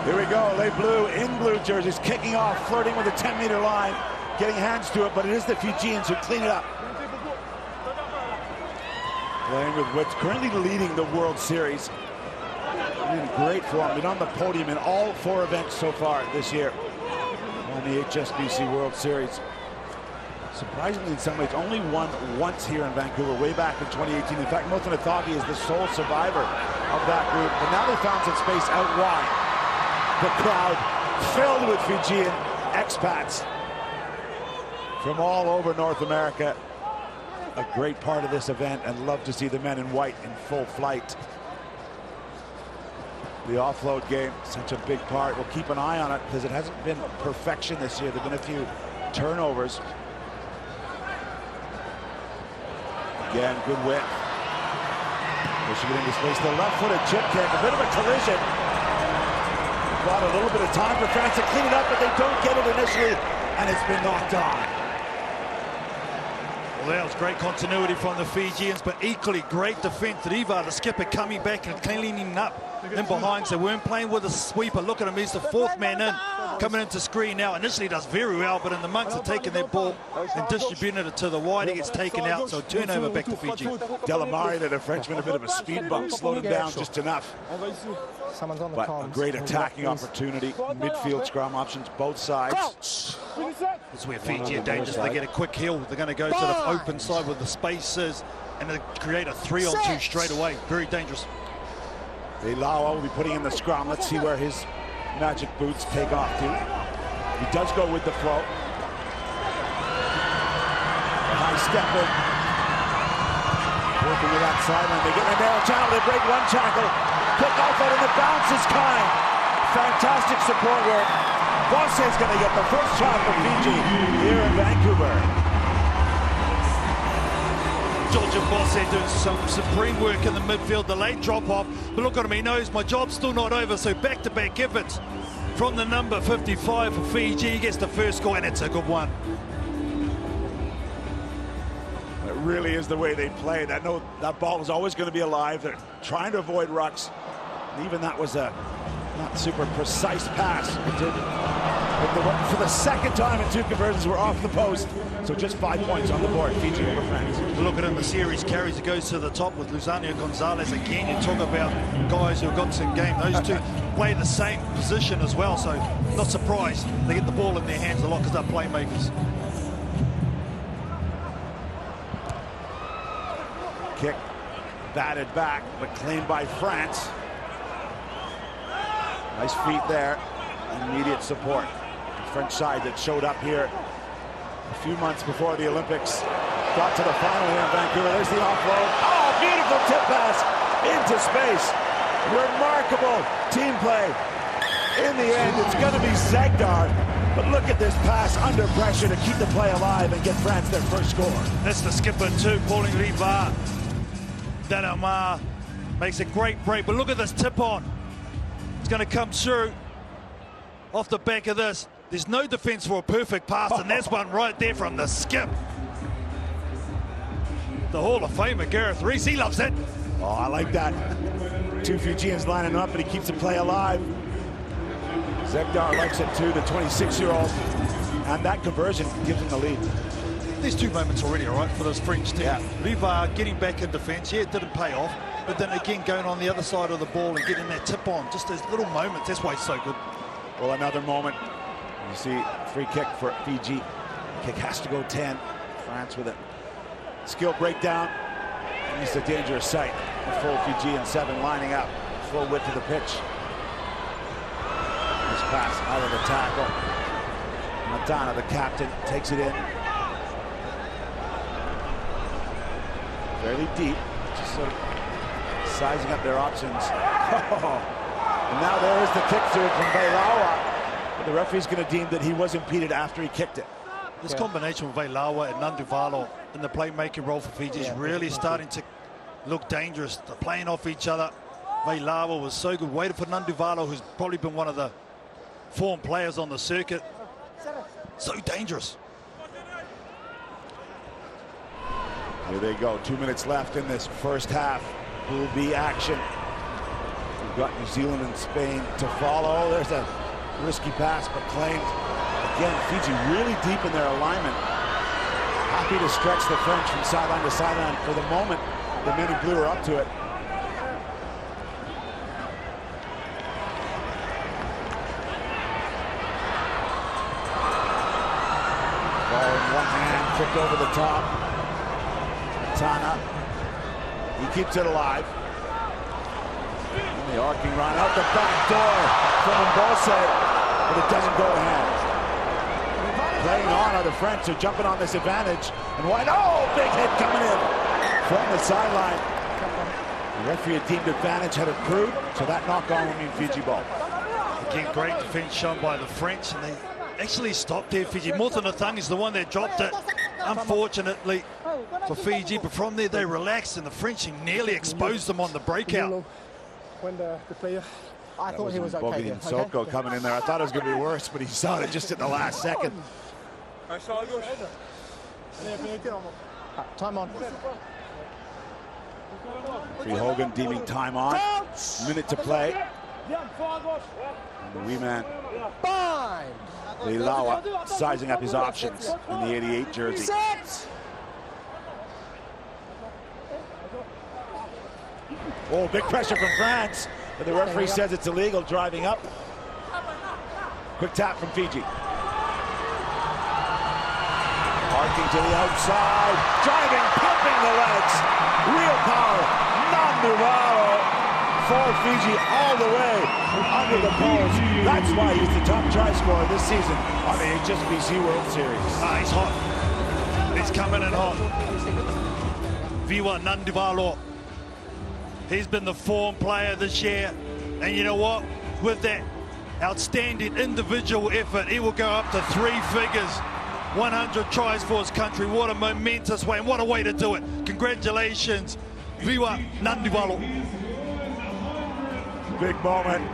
Here we go, Les Bleus in blue jerseys, kicking off, flirting with the 10-meter line, getting hands to it, but it is the Fijians who clean it up. Playing with what's currently leading the World Series. In great form, been on the podium in all 4 events so far this year on the HSBC World Series. Surprisingly, in some ways, only won once here in Vancouver, way back in 2018. In fact, Mothana Thagi is the sole survivor of that group, but now they found some space out wide. The crowd filled with Fijian expats from all over North America. A great part of this event, and love to see the men in white in full flight. The offload game, such a big part. We'll keep an eye on it because it hasn't been perfection this year. There have been a few turnovers. Again, good width. Pushing it into space. The left-footed chip kick, a bit of a collision. Bought a little bit of time for France to clean it up, but they don't get it initially, and it's been knocked on. Well, that was great continuity from the Fijians, but equally great defense. Riva, the skipper, coming back and cleaning up in behind. So weren't playing with a sweeper. Look at him, he's the 4th man in, coming into screen now. Initially does very well, but in the monks are taking their ball and distributing it to the wide. He gets taken out, so turnover back to Fiji. Delamare, the Frenchman, a bit of a speed bump, slowed him down just enough. But a great attacking opportunity. Midfield scrum options, both sides. That's where Fiji are dangerous. They get a quick heel. They're going to go to the open side where the space is, and they create a 3-on-2 straight away. Very dangerous. Lawa will be putting in the scrum. Let's see where his magic boots take off to. He does go with the flow. A high stepper. Working with that sideline. They get in a narrow channel. They break one tackle. Pick off out, and the bounce is kind. Fantastic support work. Basta is going to get the first shot for Fiji here in Vancouver. Georgia Basta doing some supreme work in the midfield, the late drop-off. But look at him, he knows my job's still not over, so back-to-back efforts from the number 55 for Fiji. He gets the first score, and it's a good one. It really is the way they play. That ball was always going to be alive. They're trying to avoid rucks. And even that was a not super precise pass. For the second time in 2 conversions, we're off the post. So just 5 points on the board, Fiji over France. Look at him, the series carries. It goes to the top with Luzania Gonzalez. Again, you talk about guys who've got some game. Those two play the same position as well, so not surprised. They get the ball in their hands a lot because they're playmakers. Kick batted back, but claimed by France. Nice feet there. Immediate support. The French side that showed up here a few months before the Olympics got to the final here in Vancouver. There's the offload. Oh, beautiful tip pass into space. Remarkable team play. In the end, it's going to be Zegdar. But look at this pass under pressure to keep the play alive and get France their first score. That's the skipper too, Pauline Riva. Delamare makes a great break. But look at this tip on. It's going to come through off the back of this. There's no defense for a perfect pass, and that's one right there from the skip. The Hall of Famer, Gareth Reese, he loves it. Oh, I like that. 2 Fijians lining up, and he keeps the play alive. Zegdar likes it too, the 26-year-old. And that conversion gives him the lead. There's 2 moments already, all right, for this French team. Yeah. Riva getting back in defense. Yeah, it didn't pay off. But then again, going on the other side of the ball and getting that tip on. Just those little moments. That's why he's so good. Well, another moment. You see, free kick for Fiji. Kick has to go 10. France with a skill breakdown. It's a dangerous sight. The full Fijian 7 lining up. Full width of the pitch. This pass out of the tackle. Montana, the captain, takes it in. Fairly deep. Just sort of sizing up their options. And now there is the kick through from Veilawa. But the referee's going to deem that he was impeded after he kicked it. This combination with Veilawa and Nanduvalo in the playmaking role for Fiji is really starting to look dangerous. They're playing off each other. Veilawa was so good. Waited for Nanduvalo, who's probably been one of the form players on the circuit. So dangerous. Here they go. 2 minutes left in this first half. Pool B action. got New Zealand and Spain to follow. There's a risky pass, but claimed. Again, Fiji really deep in their alignment. Happy to stretch the French from sideline to sideline. For the moment, the men in blue are up to it. Ball in one hand, kicked over the top. Tana, he keeps it alive. And the arcing run out the back door from Mbose, but it doesn't go to hand. Playing on are the French, who are jumping on this advantage. And wide, oh, big hit coming in from the sideline. The referee had deemed advantage had accrued, so that knock on will mean Fiji ball. Again, great defense shown by the French, and they actually stopped there, Fiji. Mutanathang is the one that dropped it, unfortunately for Fiji, but from there they relaxed, and the French nearly exposed them on the breakout. When the player, I thought he was okay. Bobby and Soko coming in there. I thought it was going to be worse, but he saw it just at the last second. Time on. Free Hogan deeming time on. Minute to play. And the wee man, Leilawa, sizing up his options in the 88 jersey. Oh, big pressure from France, but the referee says it's illegal, driving up. Quick tap from Fiji. Arcing to the outside, driving, pumping the legs. Real power, non-Nuvalo for Fiji all the way under the poles. That's why he's the top try scorer this season on the HSBC World Series. Ah, he's hot. He's coming in hot. Viwa Nandivalo. He's been the form player this year. And you know what? With that outstanding individual effort, he will go up to 3 figures. 100 tries for his country. What a momentous way, and what a way to do it. Congratulations, Viwa Nandivalo. Big moment.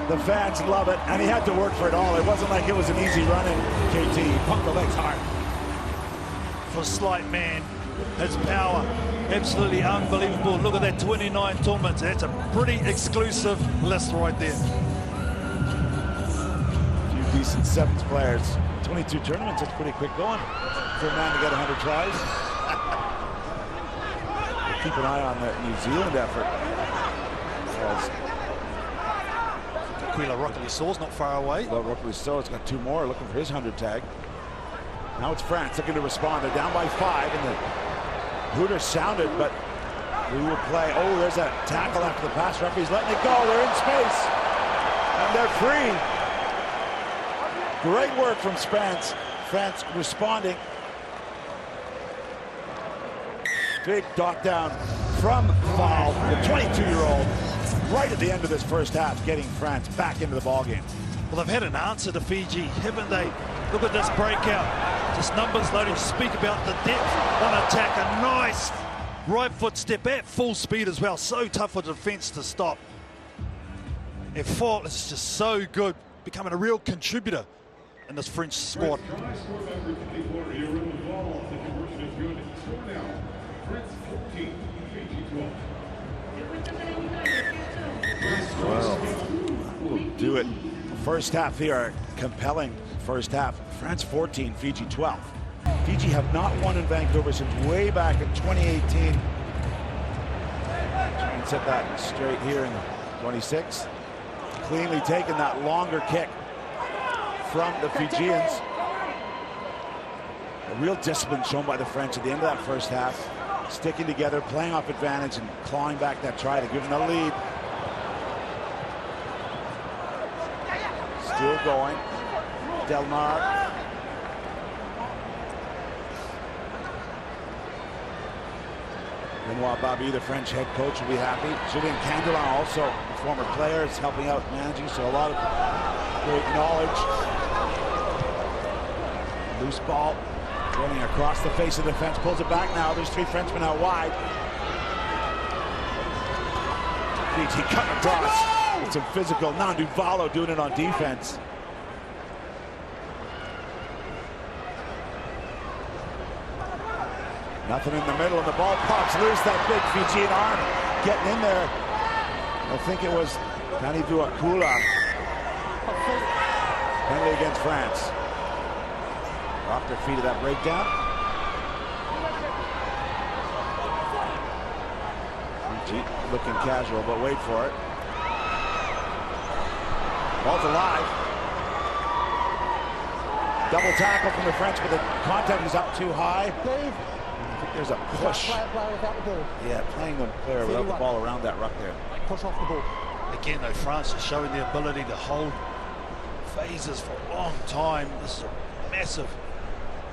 The fans love it, and he had to work for it all. It wasn't like it was an easy run-in, KT. He pumped the legs hard. For a slight man, his power, absolutely unbelievable. Look at that, 29 tournaments. That's a pretty exclusive list right there. A few decent sevens players. 22 tournaments, that's pretty quick going for a man to get 100 tries. We'll keep an eye on the New Zealand effort. Aquila Rockily-Saw's not far away. Well, Rockily-Saw's got 2 more looking for his 100 tag. Now it's France looking to respond. They're down by 5, and the hooter sounded, but we will play. Oh, there's a tackle after the pass. Referee's letting it go. They're in space, and they're free. Great work from France. France responding. Big dot down from Foul, the 22-year-old, right at the end of this first half, getting France back into the ballgame. Well, they've had an answer to Fiji, haven't they? Look at this breakout. Just numbers loading to speak about the depth on attack. A nice right foot step at full speed as well. So tough for the defense to stop. And Fault is just so good, becoming a real contributor in this French squad. Well, we'll do it. First half here, compelling first half. France 14, Fiji 12. Fiji have not won in Vancouver since way back in 2018. Try and set that straight here in 26. Cleanly taken that longer kick from the Fijians. A real discipline shown by the French at the end of that first half. Sticking together, playing off advantage, and clawing back that try to give them the lead. Still going. Delmar. Benoit Babi, the French head coach, will be happy. Julien Candelin, also a former player, is helping out managing, so a lot of great knowledge. Loose ball running across the face of the defense, pulls it back now. There's 3 Frenchmen out wide. Fiji cut across with some physical. Nanduvalo doing it on defense. Nothing in the middle, and the ball pops loose. That big Fijian arm getting in there. I think it was Kula. Penalty against France. Off their feet of that breakdown. Fiji looking casual, but wait for it. Ball's alive. Double tackle from the French, but the contact is up too high. I think there's a push. Yeah, playing the player without the ball around that ruck there. Push off the ball. Again, though, France is showing the ability to hold phases for a long time. This is a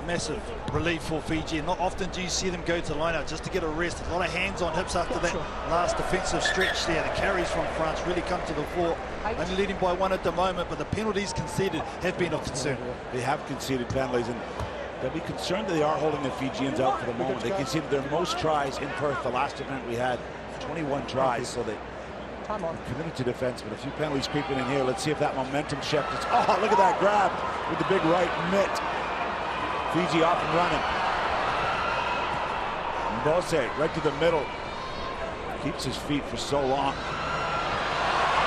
massive relief for Fiji. And not often do you see them go to the line out just to get a rest. A lot of hands on hips after that last defensive stretch there. The carries from France really come to the fore. Only leading by 1 at the moment, but the penalties conceded have been of concern. They have conceded penalties, and they'll be concerned that they are holding the Fijians out for the moment. They conceded their most tries in Perth, the last event we had, 21 tries, so they committed to defense, but a few penalties creeping in here. Let's see if that momentum shift is. Oh, look at that grab with the big right mitt. Fiji off and running. Mbose right to the middle. Keeps his feet for so long.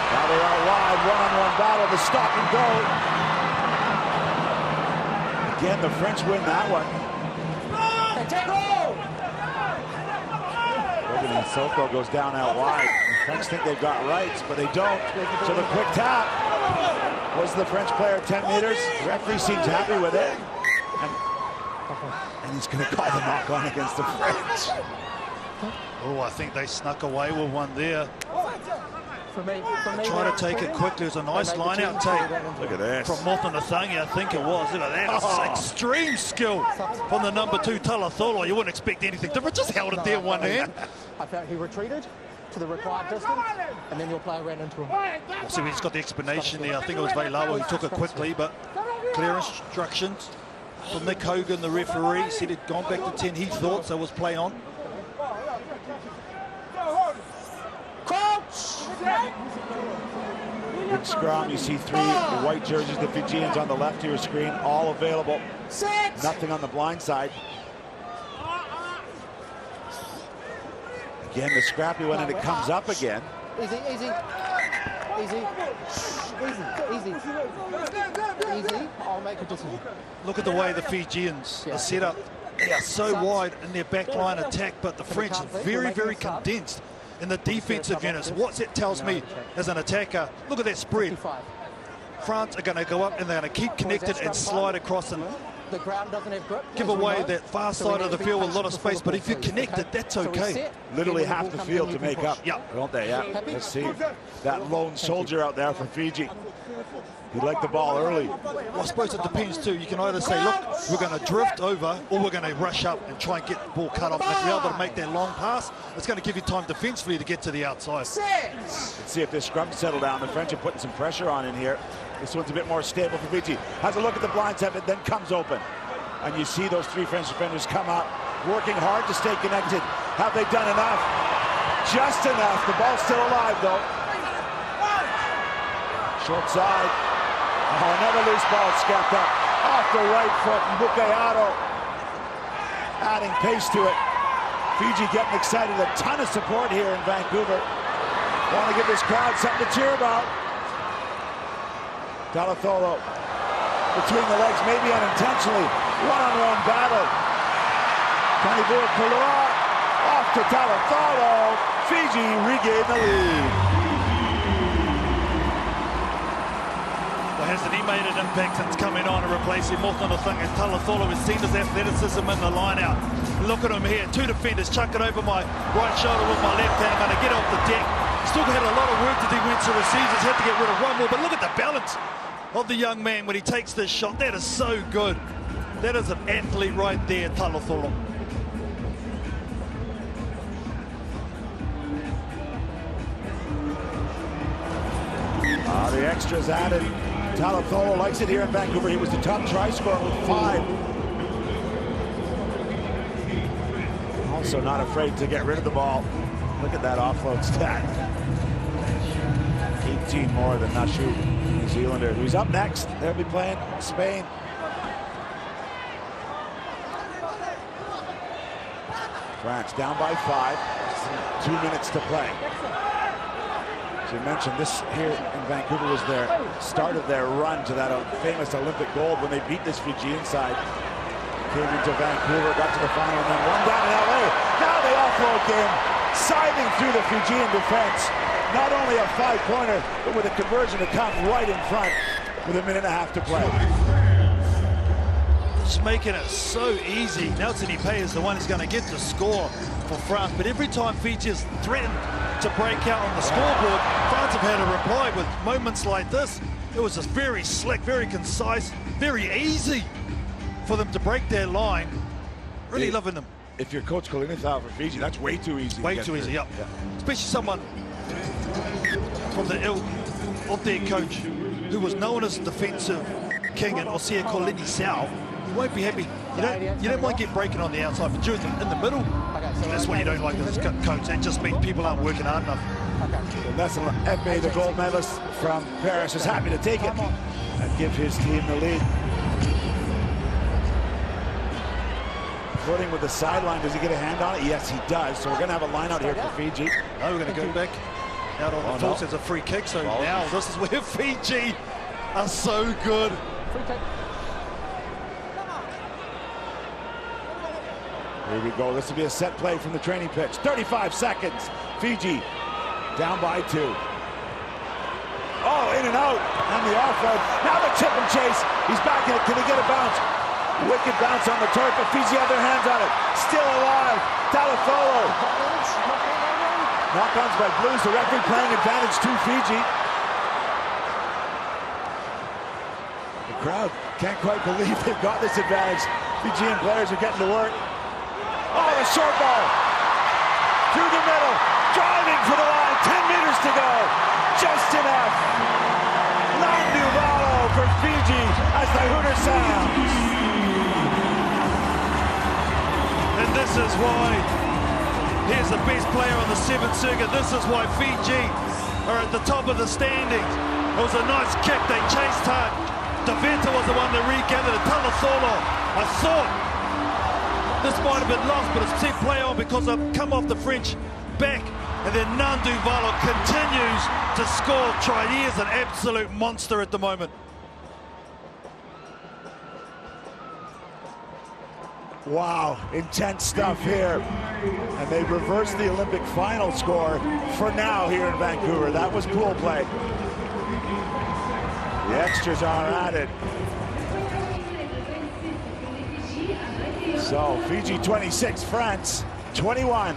Now they are wide, one-on-one battle, the stop and go. Again, the French win that one. Logan and Soko goes down out wide. The French think they've got rights, but they don't. So the quick tap was the French player 10 meters. The referee seems happy with it. And he's going to call the knock on against the French. Oh, I think they snuck away with one there. Try to take it quickly. It was a nice line-out take. Look at this. From Motunatangi, I think it was. Look at that. Oh. Extreme skill from the number 2, Talatolo. You wouldn't expect anything different. Just held it there one hand. I felt he retreated to the required distance, and then your player ran into him. We'll see, we just got the explanation there. I think it was Veilawa who took it quickly, but clear instructions from Nick Hogan, the referee. Said he'd gone back to 10. He thought so. Was play on. Big scrum. You see 3 white jerseys, the Fijians on the left of your screen, all available. Nothing on the blind side. Again, the scrappy one, and it comes up again. Easy. I'll make a decision. Look at the way the Fijians are set up. They are so wide in their backline attack, but the French are very, very condensed in the defensive units. What that tells me as an attacker, look at that spread. France are going to go up and they're going to keep connected and slide across and the ground doesn't have grip. Give away that far side of the field with a lot of space, but if you're connected, that's okay. Literally half the field to make up, yeah, don't they? Yeah. Let's see that lone soldier out there for Fiji. He'd like the ball early. Well, I suppose it depends too. You can either say, look, we're going to drift over, or we're going to rush up and try and get the ball cut off. And if you're able to make that long pass, it's going to give you time defensively to get to the outside. Let's see if this scrum settle down. The French are putting some pressure on in here. This one's a bit more stable for Fiji. Has a look at the blind side, but then comes open. And you see those 3 French defenders come up, working hard to stay connected. Have they done enough? Just enough. The ball's still alive, though. Short side. Oh, another loose ball scuffed up. Off the right foot. Bukeado adding pace to it. Fiji getting excited. A ton of support here in Vancouver. Want to give this crowd something to cheer about. Talatolo between the legs, maybe unintentionally. One-on-one battle. Kula off to Talatolo. Fiji regain the lead. Hasn't he made an impact since coming on and replacing Motunatangi? And Talatolo has seen his athleticism in the line-out. Look at him here. 2 defenders, chuck it over my right shoulder with my left hand. I'm going to get off the deck. Still had a lot of work to do when to receive. He's had to get rid of one more. But look at the balance of the young man when he takes this shot. That is so good. That is an athlete right there, Talatolo. The extras added. Talatolo likes it here in Vancouver. He was the top try scorer with 5. Also not afraid to get rid of the ball. Look at that offload stat. 18 more than Nashu, New Zealander, who's up next. They'll be playing Spain. France down by 5. 2 minutes to play. So We mentioned this here in Vancouver was their start of their run to that famous Olympic gold when they beat this Fijian side. Came into Vancouver, got to the final, and then won down in LA. Now the offload game, scything through the Fijian defense. Not only a 5-pointer, but with a conversion to come right in front with a minute and a half to play. Just making it so easy. Nelson Ipe is the one who's going to get the score for France, but every time Fiji has threatened to break out on the scoreboard, France have had a reply with moments like this. It was just very slick, very concise, very easy for them to break their line. Really loving them. If you're Coach Kolinethal for Fiji, that's way too easy. Way too easy, yep. Especially someone from the ilk of their coach who was known as defensive king in Osea Kolini South. You won't be happy. You don't want to get breaking on the outside, but in the middle, that's what you don't like as coach. That just means people aren't working hard enough. So Nelson Ipe, the gold medalist from Paris, is happy to take it and give his team the lead. Footing with the sideline, does he get a hand on it? Yes, he does. So we're going to have a line out here for Fiji. No, we're going to go back out on the force. It's a free kick, so now this is where Fiji are so good. Free kick. Here we go. This will be a set play from the training pitch. 35 seconds. Fiji down by 2. Oh, in and out. And the offload. Now the chip and chase. He's back in it. Can he get a bounce? Wicked bounce on the turf, but Fiji have their hands on it. Still alive. Talafolo. Knock-ons by Blues. The referee playing advantage to Fiji. The crowd can't quite believe they've got this advantage. Fijian players are getting to work. Oh, the short ball. Through the middle. Driving for the line. 10 meters to go. Just enough. Non-Duvalo for Fiji as the hooter sounds. And this is why, here's the best player on the 7th circuit. This is why Fiji are at the top of the standings. It was a nice kick. They chased hard. Daventa was the one that regathered it. Talasolo, I thought this might have been lost, but it's set play on because they've come off the French back. And then Nanduvalo continues to score try. He is an absolute monster at the moment. Wow, intense stuff here. And they reversed the Olympic final score for now here in Vancouver. That was pool play. The extras are at it. So Fiji 26, France 21.